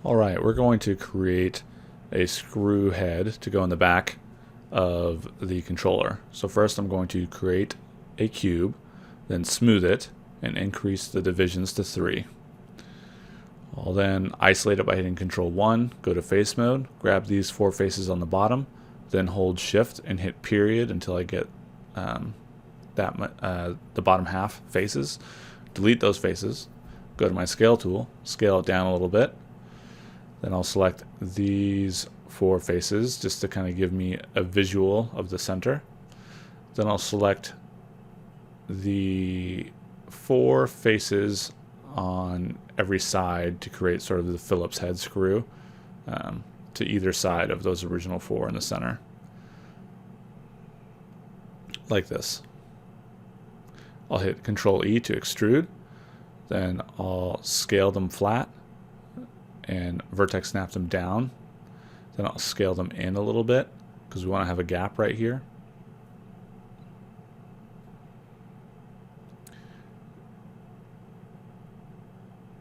Alright, we're going to create a screw head to go in the back of the controller. So first I'm going to create a cube, then smooth it, and increase the divisions to 3. I'll then isolate it by hitting Control 1, go to face mode, grab these 4 faces on the bottom, then hold Shift and hit period until I get the bottom half faces. Delete those faces, go to my scale tool, scale it down a little bit. Then I'll select these 4 faces just to kind of give me a visual of the center. Then I'll select the 4 faces on every side to create sort of the Phillips head screw to either side of those original 4 in the center. Like this. I'll hit Control E to extrude. Then I'll scale them flat and vertex snap them down. Then I'll scale them in a little bit because we want to have a gap right here.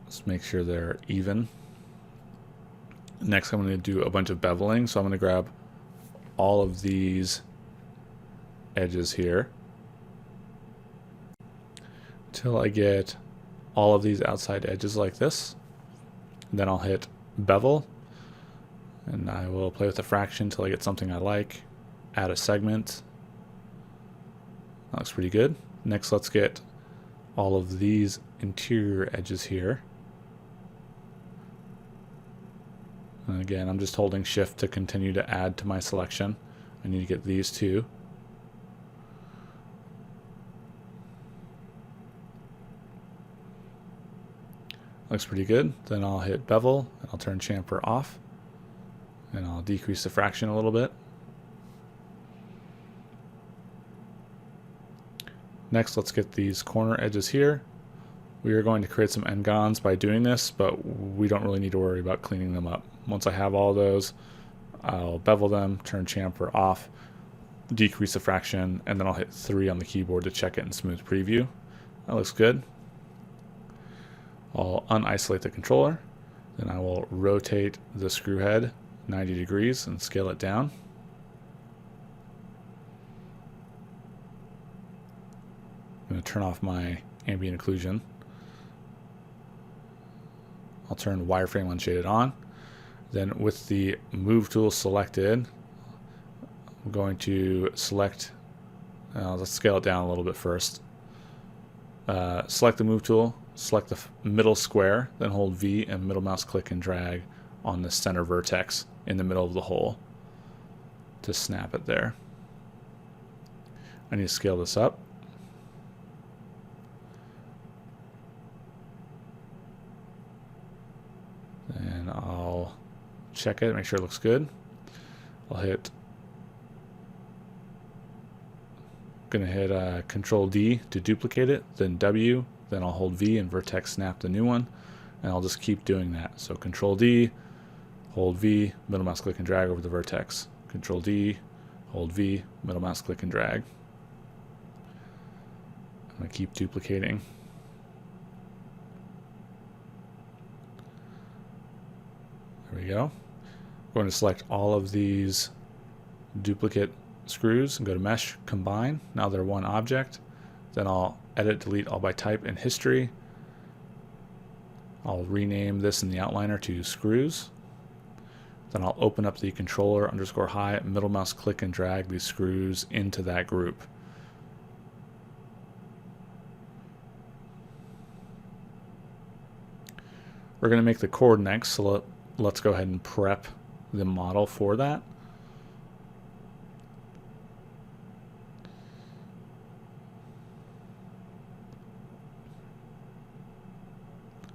Let's make sure they're even. Next I'm going to do a bunch of beveling, so I'm going to grab all of these edges here till I get all of these outside edges like this. Then I'll hit bevel, and I will play with the fraction until I get something I like. Add a segment. That looks pretty good. Next, let's get all of these interior edges here. And again, I'm just holding Shift to continue to add to my selection. I need to get these 2. Looks pretty good. Then I'll hit bevel and I'll turn chamfer off, and I'll decrease the fraction a little bit. Next, let's get these corner edges here. We are going to create some n-gons by doing this, but we don't really need to worry about cleaning them up. Once I have all those, I'll bevel them, turn chamfer off, decrease the fraction, and then I'll hit 3 on the keyboard to check it in smooth preview. That looks good. I'll unisolate the controller, then I will rotate the screw head 90 degrees and scale it down. I'm going to turn off my ambient occlusion. I'll turn wireframe unshaded on. Then with the move tool selected, I'm going to select, let's scale it down a little bit first. Select the move tool, select the middle square, then hold V and middle mouse click and drag on the center vertex in the middle of the hole to snap it there. I need to scale this up. And I'll check it, make sure it looks good. I'll hit Control D to duplicate it, then W, then I'll hold V and vertex snap the new one, and I'll just keep doing that. So Control D, hold V, middle mouse click and drag over the vertex. Control D, hold V, middle mouse click and drag. I'm going to keep duplicating. There we go. I'm going to select all of these duplicate screws and go to Mesh, Combine. Now they're one object. Then I'll edit, delete all by type in history. I'll rename this in the outliner to screws. Then I'll open up the controller _high, middle mouse click and drag these screws into that group. We're going to make the cord next, so let's go ahead and prep the model for that.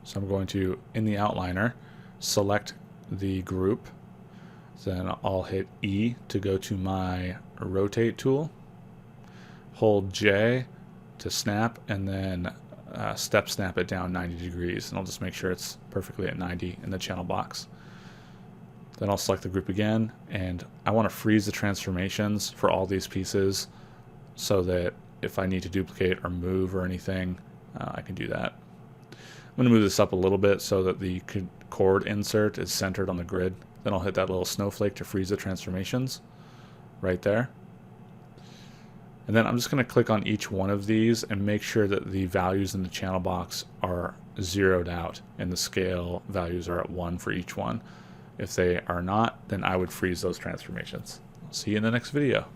So I'm going to, in the outliner, select the group. Then I'll hit E to go to my rotate tool. Hold J to snap, and then step snap it down 90 degrees. And I'll just make sure it's perfectly at 90 in the channel box. Then I'll select the group again, and I want to freeze the transformations for all these pieces so that if I need to duplicate or move or anything, I can do that. going to move this up a little bit so that the chord insert is centered on the grid. Then I'll hit that little snowflake to freeze the transformations right there. And then I'm just going to click on each one of these and make sure that the values in the channel box are zeroed out and the scale values are at 1 for each one. If they are not, then I would freeze those transformations. I'll see you in the next video.